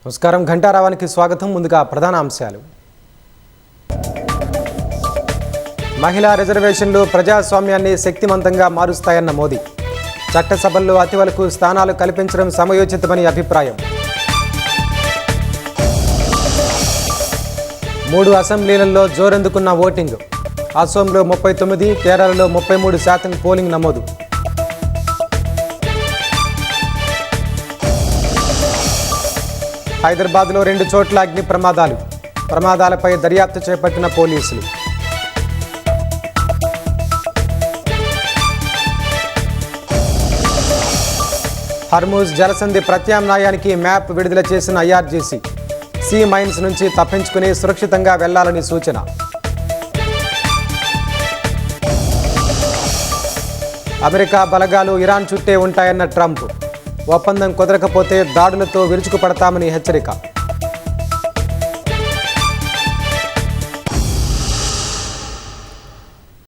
నమస్కారం, ఘంటారావానికి స్వాగతం. ముందుగా ప్రధాన అంశాలు. మహిళా రిజర్వేషన్లు ప్రజాస్వామ్యాన్ని శక్తివంతంగా మారుస్తాయన్న మోదీ. చట్టసభల్లో అతివలకు స్థానాలు కల్పించడం సమయోచితమని అభిప్రాయం. 3 అసెంబ్లీలలో జోరందుకున్న ఓటింగ్. అసోంలో 39, కేరళలో 33% పోలింగ్ నమోదు. హైదరాబాద్లో 2 చోట్ల అగ్ని ప్రమాదాలు. ప్రమాదాలపై దర్యాప్తు చేపట్టిన పోలీసులు. హర్మూజ్ జలసంధి ప్రత్యామ్నాయానికి మ్యాప్ విడుదల చేసిన ఐఆర్జీసీ. సీ మైన్స్ నుంచి తప్పించుకుని సురక్షితంగా వెళ్లాలని సూచన. అమెరికా బలగాలు ఇరాన్ చుట్టే ఉంటాయన్న ట్రంప్. ఒప్పందం కుదరకపోతే దాడులతో విరుచుకుపడతామని హెచ్చరిక.